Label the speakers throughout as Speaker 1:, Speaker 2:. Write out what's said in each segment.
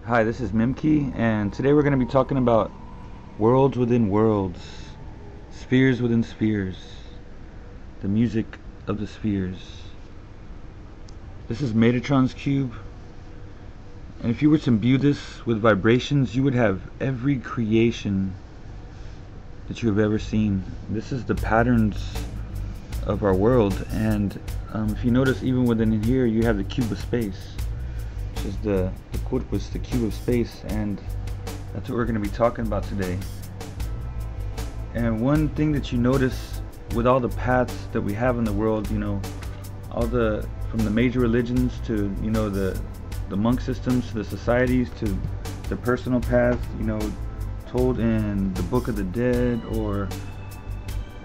Speaker 1: Hi, this is Mimkey, and today we're going to be talking about worlds within worlds, spheres within spheres, the music of the spheres. This is Metatron's cube, and if you were to imbue this with vibrations, you would have every creation that you have ever seen. This is the patterns of our world, and if you notice, even within here, you have the cube of space. Is the corpus, the cube of space, and that's what we're going to be talking about today. And one thing that you notice with all the paths that we have in the world, all the from the major religions to the monk systems to the societies to the personal path, told in the Book of the Dead, or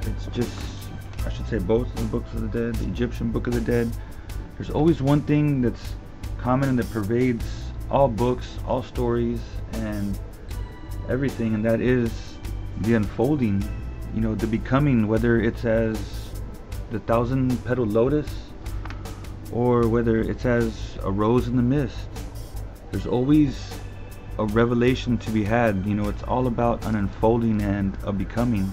Speaker 1: it's just, I should say, both the books of the dead, the Egyptian Book of the Dead. There's always one thing that's common and that pervades all books, all stories, and everything, and that is the unfolding, the becoming, whether it's as the thousand-petaled lotus or whether it's as a rose in the mist. There's always a revelation to be had. It's all about an unfolding and a becoming.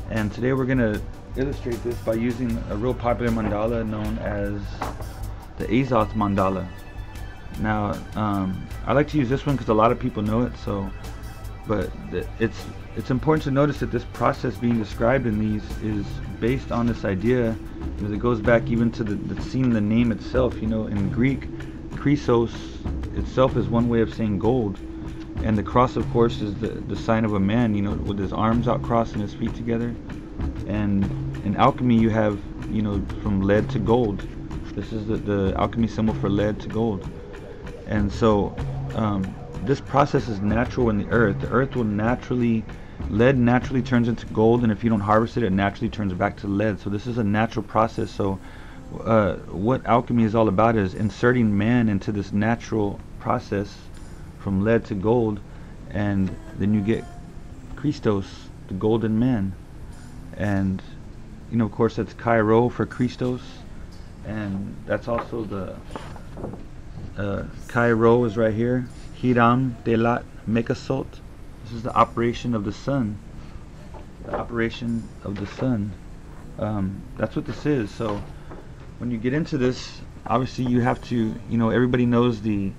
Speaker 1: And today we're going to illustrate this by using a real popular mandala known as the AZOTH Mandala. Now, I like to use this one because a lot of people know it. But it's important to notice that this process being described in these is based on this idea, because it goes back even to the scene, the name itself. In Greek, Chrysos itself is one way of saying gold, and the cross, of course, is the sign of a man, with his arms out crossed and his feet together. And in alchemy, you have, from lead to gold. This is the alchemy symbol for lead to gold. And so this process is natural in the earth. The earth will lead naturally turns into gold, and if you don't harvest it, it naturally turns back to lead. So this is a natural process. So what alchemy is all about is inserting man into this natural process from lead to gold, and then you get Christos, the golden man. And of course, that's Cairo for Christos. And that's also the Cairo is right here. Hiram Delat Mekasot. This is the operation of the sun. The operation of the sun. That's what this is. So when you get into this, obviously you have to, everybody knows the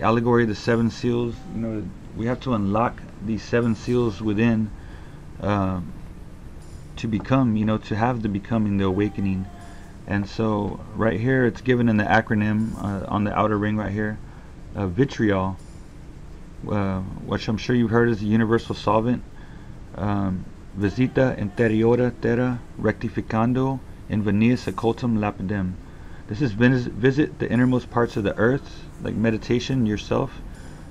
Speaker 1: allegory of the seven seals. We have to unlock these seven seals within to become, to have the becoming, the awakening. And so right here it's given in the acronym on the outer ring right here, vitriol, which I'm sure you've heard is the universal solvent. Visita interiora terra rectificando in venias occultum lapidem. This is visit the innermost parts of the earth, like meditation yourself,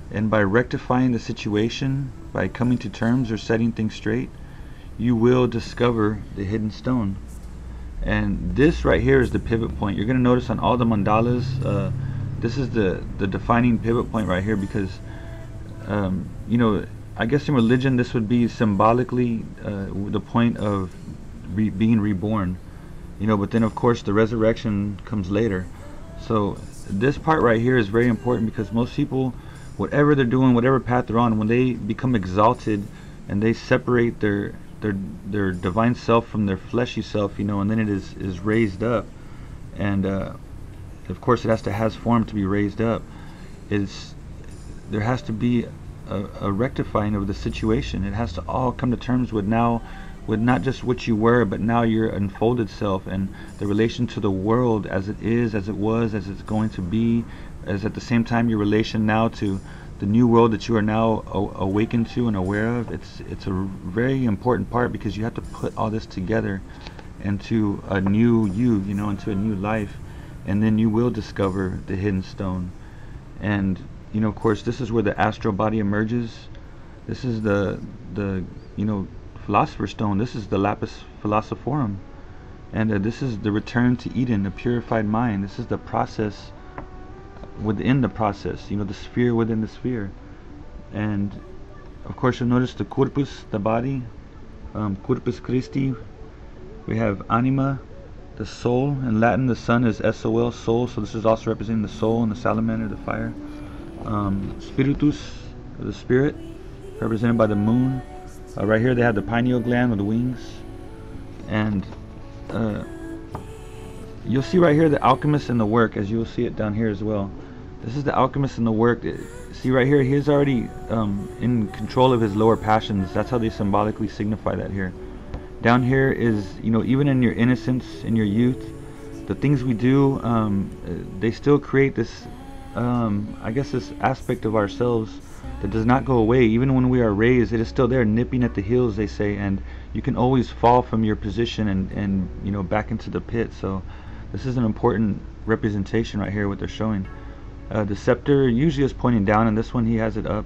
Speaker 1: and by rectifying the situation, by coming to terms or setting things straight, you will discover the hidden stone. And this right here is the pivot point. You're going to notice on all the mandalas, this is the defining pivot point right here, because I guess in religion this would be symbolically the point of being reborn, but then of course the resurrection comes later. So this part right here is very important, because most people, whatever they're doing, whatever path they're on, when they become exalted and they separate their divine self from their fleshy self, and then it is raised up, and of course it has form to be raised up. There has to be a rectifying of the situation. It has to all come to terms with not just what you were, but now your unfolded self, and the relation to the world as it is, as it was, as it's going to be, as at the same time your relation now to the new world that you are now awakened to and aware of. It's a very important part, because you have to put all this together into a new you, into a new life, and then you will discover the hidden stone. And of course, this is where the astral body emerges. This is the philosopher's stone. This is the lapis philosophorum, and this is the return to Eden, a purified mind. This is the process within the process, the sphere within the sphere. And of course you'll notice the corpus, the body, corpus Christi. We have anima, the soul. In Latin the sun is sol, soul, so this is also representing the soul, and the salamander, the fire. spiritus, the spirit, represented by the moon. Right here they have the pineal gland with the wings, and you'll see right here the alchemist in the work, as you'll see it down here as well. This is the alchemist in the work. See right here, he's already in control of his lower passions. That's how they symbolically signify that here. Down here is, even in your innocence, in your youth, the things we do, they still create this, I guess, this aspect of ourselves that does not go away. Even when we are raised, it is still there, nipping at the heels, they say, and you can always fall from your position and back into the pit. So this is an important representation right here, what they're showing. The scepter usually is pointing down, and this one he has it up,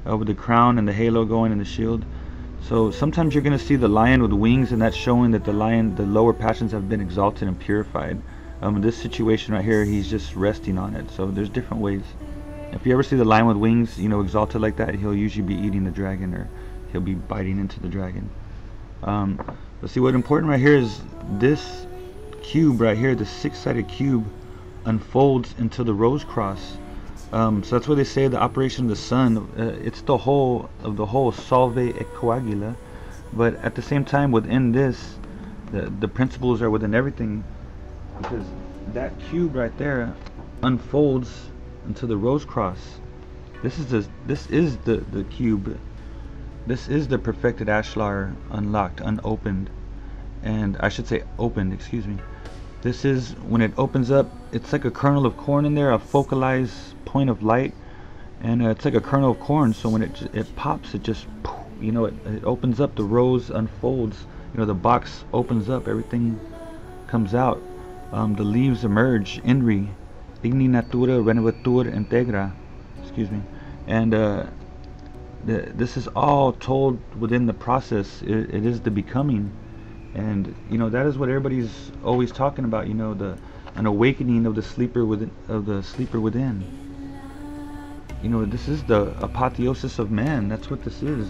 Speaker 1: with the crown and the halo going and the shield. So sometimes you're going to see the lion with wings, and that's showing that the lion, the lower passions have been exalted and purified. In this situation right here, he's just resting on it. So there's different ways. If you ever see the lion with wings, exalted like that, he'll usually be eating the dragon, or he'll be biting into the dragon. But see, what's important right here is this cube right here, the six-sided cube, unfolds into the rose cross. So that's why they say the operation of the sun, it's the whole of the whole, solve et coagula, but at the same time within this, the principles are within everything, because that cube right there unfolds into the rose cross. This is the cube. This is the perfected ashlar, unlocked, unopened, and I should say opened, excuse me. This is when it opens up, it's like a kernel of corn in there, a focalized point of light, and it's like a kernel of corn. So when it pops, it just, it opens up, the rose unfolds, the box opens up, everything comes out, the leaves emerge, INRI, Igni Natura Renovatur Integra, excuse me, and this is all told within the process. It is the becoming. And that is what everybody's always talking about, an awakening of the sleeper within, this is the apotheosis of man. That's what this is.